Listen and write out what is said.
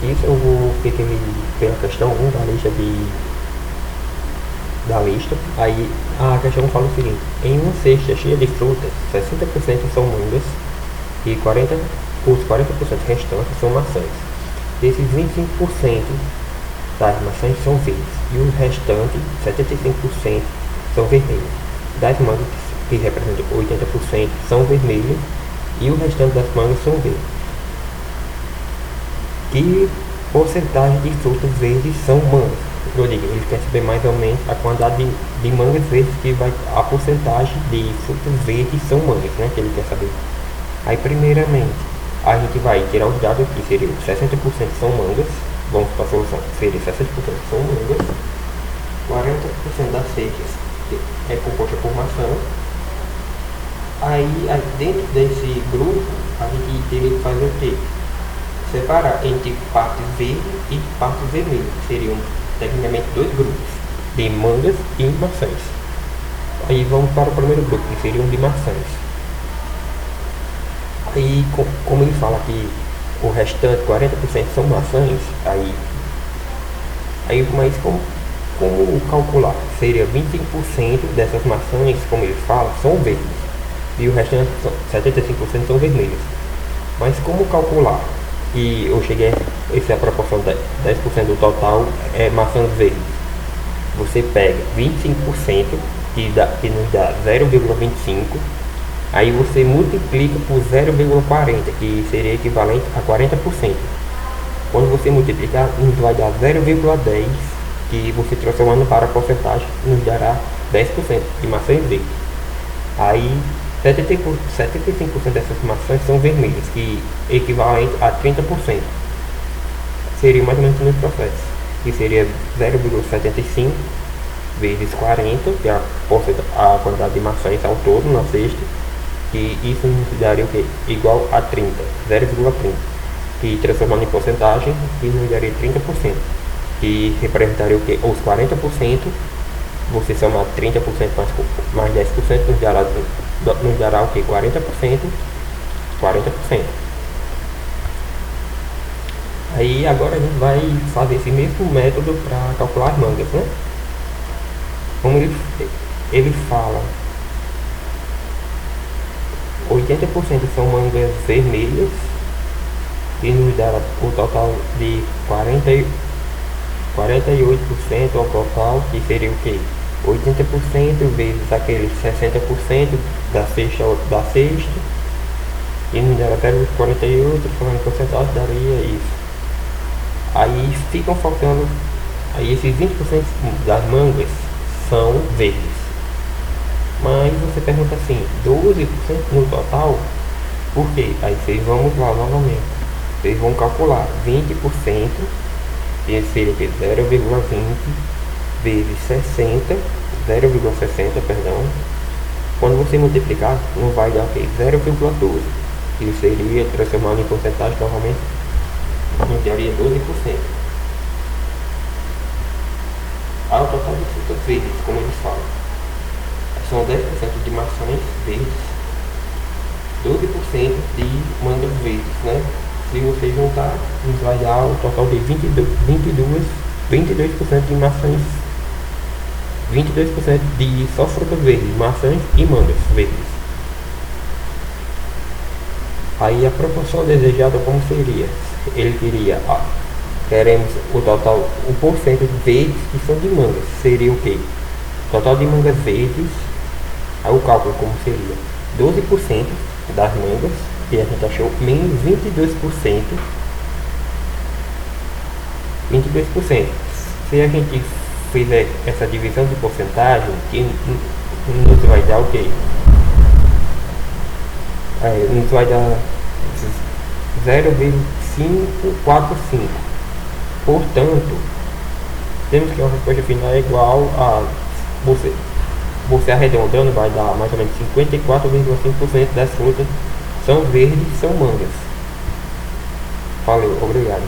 disso, eu vou ter que ir pela questão 1 da lista. Aí a questão fala o seguinte: em uma cesta cheia de frutas, 60% são mangas e os 40% restantes são maçãs. Desses 25% das maçãs são verdes e os restantes, 75%, são vermelhas. Das mangas, que representam 80%, são vermelhas e o restante das mangas são verdes. Que porcentagem de frutas verdes são mangas? Eu digo, ele quer saber mais ou menos a quantidade de mangas verdes, que vai a porcentagem de frutas verdes são mangas, né? Que ele quer saber. Aí, primeiramente, a gente vai tirar os dados aqui, seria 60% são mangas. Vamos para a solução, seria 60% são mangas, 40% das cestas é composta por maçã. Aí dentro desse grupo, a gente teria que fazer o quê? Separar entre partes verdes e partes vermelhas. Seriam tecnicamente dois grupos, de mangas e maçãs. Aí vamos para o primeiro grupo, que seriam de maçãs. Aí, como ele fala que o restante, 40% são maçãs, mas como calcular? Seria 25% dessas maçãs, como ele fala, são verdes, e o restante, 75%, são vermelhas. Mas como calcular? E eu cheguei a essa proporção de 10% do total é maçãs verdes. Você pega 25%, que nos dá 0,25, aí você multiplica por 0,40, que seria equivalente a 40%. Quando você multiplicar, nos vai dar 0,10, que você transformando para a porcentagem, nos dará 10% de maçãs verdes. Aí 75% dessas maçãs são vermelhas, que é equivalente a 30%. Seria mais ou menos no processo, que seria 0,75 vezes 40, que é a quantidade de maçãs ao todo na cesta, que isso nos daria o quê? Igual a 30, 0,30, que transformando em porcentagem, que nos daria 30%, que representaria o quê? Os 40%, você somar 30% mais 10%, nos dará o quê? 40%. Aí agora a gente vai fazer esse mesmo método para calcular as mangas, né? Como ele fala, 80% são mangas vermelhas, e nos dará o total de 48% ao total, que seria o quê? 80% vezes aqueles 60% da cesta, e nos dará 0,48, falando em porcentagem, daria isso. Aí ficam faltando, aí esses 20% das mangas são verdes. Mas você pergunta assim, 12% no total? Por quê? Aí vocês vamos lá novamente. Vocês vão calcular 20%, esse seria o que? 0,20 vezes 60, 0,60, perdão. Quando você multiplicar, não vai dar o que? 0,12. Que seria, transformando em porcentagem, novamente, em teoria 12%. Ao total de frutas verdes, como eles falam, são 10% de maçãs verdes, 12% de mangas verdes, né? Se você juntar, nos vai dar o total de 22% de maçãs, 22% de só frutas verdes, maçãs e mangas verdes. Aí a proporção desejada como seria? Ele queria, queremos o total, o porcento de verdes que são de mangas, seria o que? Total de mangas verdes, aí o cálculo como seria? 12% das mangas, que a gente achou, menos 22%. Se a gente fizer essa divisão de porcentagem, que nos vai dar o que? Nos vai dar 0,545. Portanto, temos que a resposta final é igual a você arredondando, vai dar mais ou menos 54,5% das frutas são verdes, são mangas. Valeu, obrigado.